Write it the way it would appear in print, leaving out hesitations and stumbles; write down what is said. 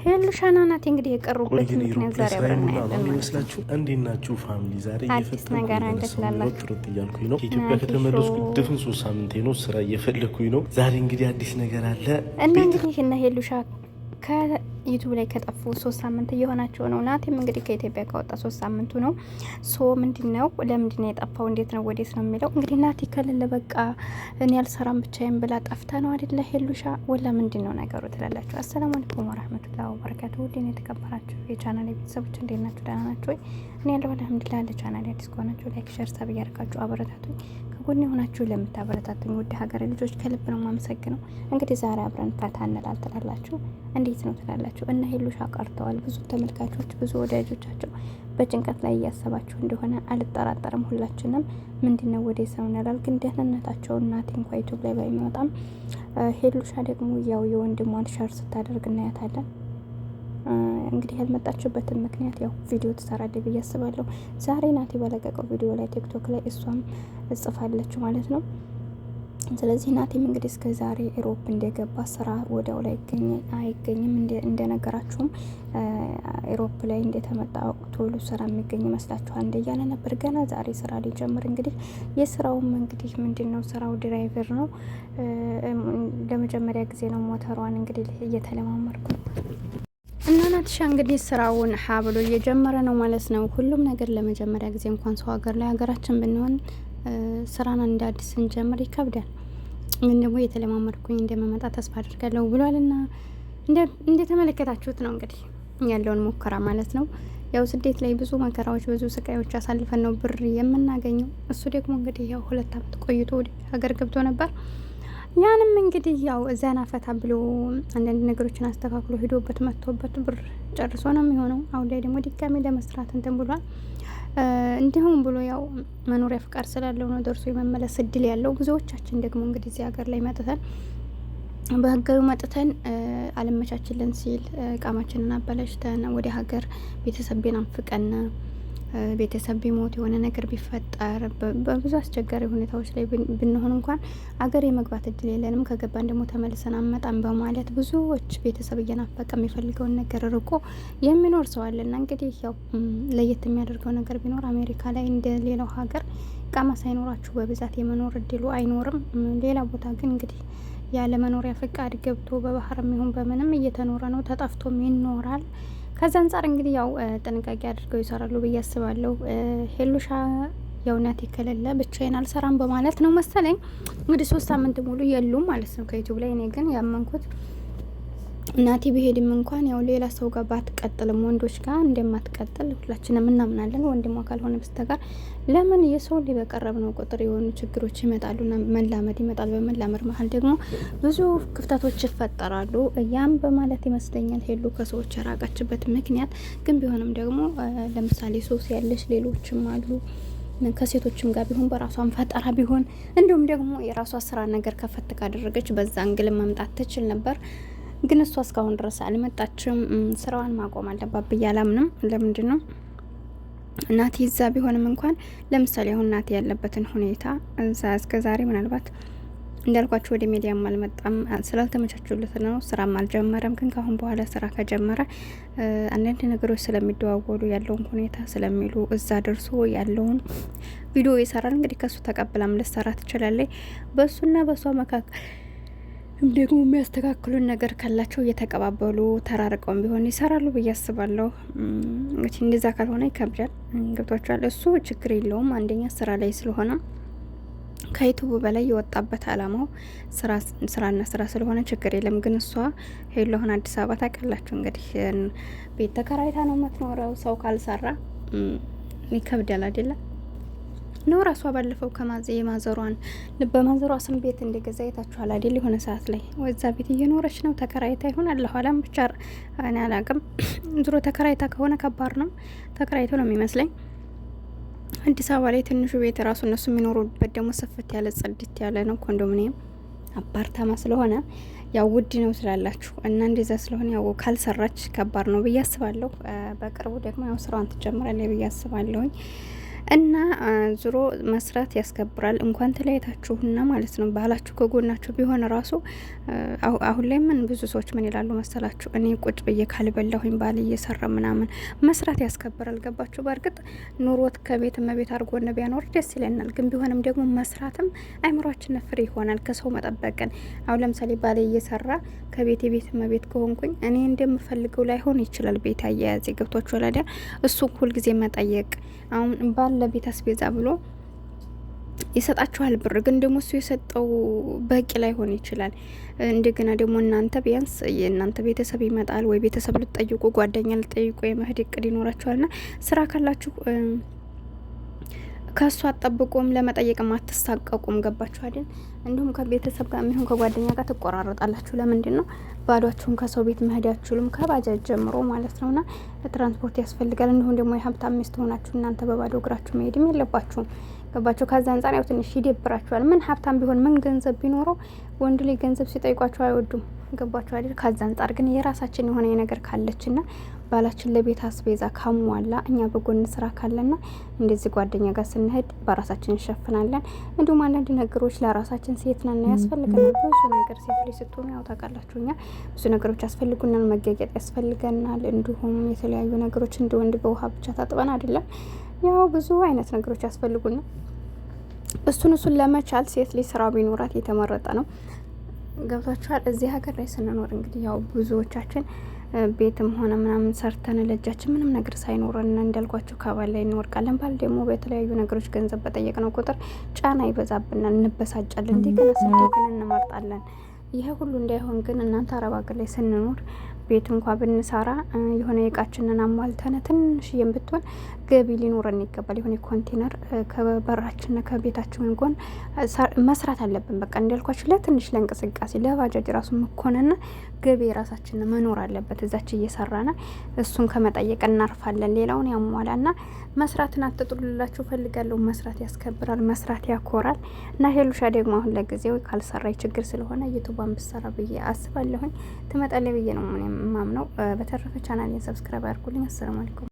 ሄሉሻና ናት እንግዲህ የቀሩበት ምክንያት ዛሬ አብረን እናያለን ይመስላችሁ። እንዴት ናችሁ ፋሚሊ? ዛሬ አዲስ ነገር እንደስላላችሁ ጥሩት እያልኩኝ ነው። ኢትዮጵያ ከተመለስኩ ድፍን 3 ሳምንቴ ነው። ስራ እየፈለኩኝ ነው። ዛሬ እንግዲህ አዲስ ነገር አለ እና እንግዲህ እነ ሄሉሻ ከዩቱብ ላይ ከጠፉ 3 ሳምንት እየሆናቸው ነው። ናቲም እንግዲህ ከኢትዮጵያ ከወጣ 3 ሳምንቱ ነው። ሶ ምንድነው ለምንድነው የጠፋው? እንዴት ነው ወዴት ነው የሚለው እንግዲህ ናቲ ከሌለ በቃ እኔ አልሰራም ብቻዬን ብላ ጠፍታ ነው አይደለ ሄሉሻ? ወላ ምንድነው ነገሩ ትላላችሁ? አሰላሙ አለይኩም ወራህመቱላሂ ወበረካቱሁ። ውድና የተከበራችሁ የቻናል ቤተሰቦች እንዴት ናችሁ? ደህና ናችሁ ወይ? እኔ ያለው አልሐምዱሊላህ። ለቻናል አዲስ ከሆናችሁ ላይክ፣ ሼር፣ ሰብ እያደረጋችሁ አበረታቱኝ። ከጎን የሆናችሁ ለምታበረታቱኝ ውድ ሀገር ልጆች ከልብ ነው የማመሰግነው። እንግዲህ ዛሬ አብረን ፈታ እንላለን ትላላችሁ። እንዴት ነው ትላላችሁ? እና ሄሉሻ ቀርተዋል። ብዙ ተመልካቾች፣ ብዙ ወዳጆቻቸው በጭንቀት ላይ እያሰባችሁ እንደሆነ አልጠራጠርም። ሁላችንም ምንድነው ወደ ሰው እንላል። ግን ደህንነታቸው እናቴ እንኳ ዩቱብ ላይ ባይመጣም ሄሉሻ ደግሞ ያው የወንድሟን ሸር ስታደርግ እናያታለን። እንግዲህ ያልመጣችበትን ምክንያት ያው ቪዲዮ ትሰራለች ብዬ አስባለሁ። ዛሬ ናቲ በለቀቀው ቪዲዮ ላይ ቲክቶክ ላይ እሷም እጽፋለች ማለት ነው። ስለዚህ ናቲም እንግዲህ እስከ ዛሬ ኢሮፕ እንደገባ ስራ ወዲያው ላይ አይገኝም። እንደነገራችሁም ኢሮፕ ላይ እንደተመጣ ቶሎ ስራ የሚገኝ ይመስላችኋል እንደ እያለ ነበር። ገና ዛሬ ስራ ሊጀምር እንግዲህ የስራውም እንግዲህ ምንድነው ስራው ድራይቨር ነው። ለመጀመሪያ ጊዜ ነው ሞተሯን እንግዲህ እየተለማመርኩ እና ናቲሻ እንግዲህ ስራውን ሀ ብሎ እየጀመረ ነው ማለት ነው። ሁሉም ነገር ለመጀመሪያ ጊዜ እንኳን ሰው ሀገር ላይ ሀገራችን ብንሆን ስራን እንደ አዲስ ስንጀምር ይከብዳል። ግን ደግሞ የተለማመድኩኝ እንደመመጣ ተስፋ አድርጋለሁ ብሏልና እንደተመለከታችሁት ነው እንግዲህ ያለውን ሙከራ ማለት ነው። ያው ስደት ላይ ብዙ መከራዎች፣ ብዙ ስቃዮች አሳልፈን ነው ብር የምናገኘው። እሱ ደግሞ እንግዲህ ያው 2 አመት ቆይቶ ወደ ሀገር ገብቶ ነበር። ያንም እንግዲህ ያው ዘና ፈታ ብሎ አንዳንድ ነገሮችን አስተካክሎ ሄዶበት መጥቶበት ብር ጨርሶ ነው የሚሆነው። አሁን ላይ ደግሞ ድጋሚ ለመስራት እንትን ብሏል። እንዲሁም ብሎ ያው መኖሪያ ፍቃድ ስላለው ነው ደርሶ የመመለስ እድል ያለው። ብዙዎቻችን ደግሞ እንግዲህ እዚህ ሀገር ላይ መጥተን በህጋዊ መጥተን አለመቻችልን ሲል እቃማችንን አበላሽተን ወደ ሀገር ቤተሰብ ናፍቀን ቤተሰብ ቢሞት የሆነ ነገር ቢፈጠር በብዙ አስቸጋሪ ሁኔታዎች ላይ ብንሆን እንኳን አገር የመግባት እድል የለንም። ከገባን ደግሞ ተመልሰን አመጣን በማለት ብዙዎች ቤተሰብ እየናፈቀ የሚፈልገውን ነገር ርቆ የሚኖር ሰው አለና እንግዲህ ያው ለየት የሚያደርገው ነገር ቢኖር አሜሪካ ላይ እንደ ሌላው ሀገር ቃማ ሳይኖራችሁ በብዛት የመኖር እድሉ አይኖርም። ሌላ ቦታ ግን እንግዲህ ያለ መኖሪያ ፍቃድ ገብቶ በባህርም ይሁን በምንም እየተኖረ ነው። ተጠፍቶም ይኖራል። ከዛ አንጻር እንግዲህ ያው ጥንቃቄ አድርገው ይሰራሉ ብዬ አስባለሁ። ሄሉሻ ያው ናቲ ከሌለ ብቻዬን አልሰራም በማለት ነው መሰለኝ እንግዲህ 3 ሳምንት ሙሉ የሉም ማለት ነው ከዩቲዩብ ላይ። እኔ ግን ያመንኩት ናቲ ቢሄድም እንኳን ያው ሌላ ሰው ጋር ባትቀጥልም ወንዶች ጋር እንደማትቀጥል ሁላችንም እናምናለን፣ ወንድሟ ካልሆነ በስተቀር። ለምን የሰው ልጅ በቀረብ ነው ቁጥር የሆኑ ችግሮች ይመጣሉና መላመድ ይመጣል። በመላመድ መሀል ደግሞ ብዙ ክፍተቶች ይፈጠራሉ። ያም በማለት ይመስለኛል ሄሉ ከሰዎች የራቀችበት ምክንያት። ግን ቢሆንም ደግሞ ለምሳሌ ሶስ ያለች ሌሎችም አሉ ከሴቶችም ጋር ቢሆን በራሷን ፈጠራ ቢሆን እንዲሁም ደግሞ የራሷ ስራ ነገር ከፈት ካደረገች በዛ እንግል መምጣት ትችል ነበር። ግን እሷ እስካሁን ድረስ አልመጣችም። ስራዋን ማቆም አለባት ብዬ አላምንም። ለምንድን ነው ናቲ እዛ ቢሆንም እንኳን ለምሳሌ አሁን ናቲ ያለበትን ሁኔታ እዛ እስከ ዛሬ ምናልባት እንዳልኳችሁ ወደ ሚዲያም አልመጣም ስላልተመቻቹለት ነው። ስራም አልጀመረም። ግን ካሁን በኋላ ስራ ከጀመረ አንዳንድ ነገሮች ስለሚደዋወሉ ያለውን ሁኔታ ስለሚሉ እዛ ደርሶ ያለውን ቪዲዮ ይሰራል። እንግዲህ ከሱ ተቀብላም ልትሰራ ትችላለች። በሱና በሷ መካከል ደግሞ የሚያስተካክሉን ነገር ካላቸው እየተቀባበሉ ተራርቀውም ቢሆን ይሰራሉ ብዬ አስባለሁ። እንግዲህ እንደዛ ካልሆነ ይከብዳል። ገብቷችኋል? እሱ ችግር የለውም። አንደኛ ስራ ላይ ስለሆነ ከዩቱብ በላይ የወጣበት አላማው ስራና ስራ ስለሆነ ችግር የለም። ግን እሷ ሄሎ አሁን አዲስ አበባ ታውቃላችሁ እንግዲህ ቤት ተከራይታ ነው የምትኖረው። ሰው ካልሰራ ይከብዳል አይደለም ነው። ራሷ ባለፈው የማዘሯን በማዘሯ ስም ቤት እንደገዛ አይታችኋል አይደል? የሆነ ሰዓት ላይ ወዛ ቤት እየኖረች ነው። ተከራይታ ይሆን አላህ አለም ብቻ እኔ አላቅም። ድሮ ተከራይታ ከሆነ ከባድ ነው። ተከራይቶ ነው የሚመስለኝ። አዲስ አበባ ላይ ትንሹ ቤት ራሱ እነሱ የሚኖሩበት ደግሞ ሰፍት ያለ ጽድት ያለ ነው። ኮንዶሚኒየም አፓርታማ ስለሆነ ያው ውድ ነው ስላላችሁ እና እንደዛ ስለሆነ ያው ካልሰራች ከባድ ነው ብዬ አስባለሁ። በቅርቡ ደግሞ ያው ስራዋን ትጀምራለች ብዬ አስባለሁኝ። እና ዙሮ መስራት ያስከብራል። እንኳን ተለያይታችሁና ማለት ነው ባላችሁ ከጎናችሁ ቢሆን ራሱ አሁን ላይ ምን ብዙ ሰዎች ምን ይላሉ መሰላችሁ? እኔ ቁጭ ብዬ ካልበላሁኝ ባል እየሰራ ምናምን መስራት ያስከብራል። ገባችሁ? በእርግጥ ኑሮት ከቤት መቤት አድርጎን ቢያኖር ደስ ይለናል። ግን ቢሆንም ደግሞ መስራትም አይምሯችን ፍሬ ይሆናል ከሰው መጠበቅን። አሁን ለምሳሌ ባል እየሰራ ከቤት የቤት መቤት ከሆንኩኝ እኔ እንደምፈልገው ላይሆን ይችላል ቤት አያያዜ። ገብቷችሁ ወላዲያ እሱ ሁልጊዜ መጠየቅ አሁን ባል ለቤት አስቤዛ ብሎ ይሰጣችኋል ብር፣ ግን ደግሞ እሱ የሰጠው በቂ ላይሆን ይችላል። እንደገና ደግሞ እናንተ ቢያንስ የእናንተ ቤተሰብ ይመጣል ወይ ቤተሰብ ልትጠይቁ ጓደኛ ልትጠይቁ የመሄድ እቅድ ይኖራችኋልና ስራ ካላችሁ ከእሱ አጠብቁም ለመጠየቅም አትሳቀቁም። ገባችሁ አይደል? እንዲሁም ከቤተሰብ ጋር የሚሆን ከጓደኛ ጋር ትቆራረጣላችሁ። ለምንድን ነው ባዷችሁን ከሰው ቤት መሄድ አትችሉም? ከባጃጅ ጀምሮ ማለት ነውና ትራንስፖርት ያስፈልጋል። እንዲሁም ደግሞ የሀብታም ሚስት ሆናችሁ እናንተ በባዶ እግራችሁ መሄድም የለባችሁም። ገባችሁ? ከዛ አንጻር ያው ትንሽ ይደብራችኋል። ምን ሀብታም ቢሆን ምን ገንዘብ ቢኖረው ወንድ ላይ ገንዘብ ሲጠይቋቸው አይወዱም። ገባችሁ አይደል? ከዛ አንጻር ግን የራሳችን የሆነ ነገር ካለችና ባላችን ለቤት አስቤዛ ካሟላ እኛ በጎን ስራ ካለና እንደዚህ ጓደኛ ጋር ስንሄድ በራሳችን እንሸፍናለን። እንዲሁም አንዳንድ ነገሮች ለራሳችን ሴት ነን ያስፈልገናል። ብዙ ነገር ሴት ላይ ስትሆኑ ያው ታውቃላችሁ፣ እኛ ብዙ ነገሮች ያስፈልጉናል። መገገጥ ያስፈልገናል። እንዲሁም የተለያዩ ነገሮች እንደ ወንድ በውሃ ብቻ ታጥበን አይደለም፣ ያው ብዙ አይነት ነገሮች ያስፈልጉናል። እሱን ለመቻል ሴት ላይ ስራ ቢኖራት የተመረጠ ነው። ገብቷችኋል? እዚህ ሀገር ላይ ስንኖር እንግዲህ ያው ብዙዎቻችን ቤትም ሆነ ምናምን ሰርተን ለእጃችን ምንም ነገር ሳይኖረን እንዳልኳቸው ከባል ላይ እንወርቃለን። ባል ደግሞ በተለያዩ ነገሮች ገንዘብ በጠየቅነው ቁጥር ጫና ይበዛብናል፣ እንበሳጫለን። እንደገና ስደትን እንመርጣለን። ይሄ ሁሉ እንዳይሆን ግን እናንተ አረብ ሀገር ላይ ስንኖር ቤት እንኳ ብንሰራ የሆነ እቃችንን አሟልተን ትንሽዬም ብትሆን ገቢ ሊኖረን ይገባል። የሆነ ኮንቴነር ከበራችን ከቤታችን ጎን መስራት አለብን። በቃ እንዳልኳችሁ ለትንሽ ለእንቅስቃሴ ለባጃጅ ራሱ መኮንና ገቢ ራሳችን መኖር አለበት። እዛች እየሰራና እሱን ከመጠየቅ እናርፋለን። ሌላውን ያሟላና መስራትን አትጥሉላችሁ ፈልጋለሁ። መስራት ያስከብራል፣ መስራት ያኮራል። እና ሄሉሻ ደግሞ አሁን ለጊዜው ካልሰራይ ችግር ስለሆነ ዩቲዩብን ብሰራ ብዬ አስባለሁኝ። ትመጣለች ብዬ ነው ማምነው። በተረፈ ቻናሌን ሰብስክራይብ አድርጉልኝ። አሰላሙ አለይኩም።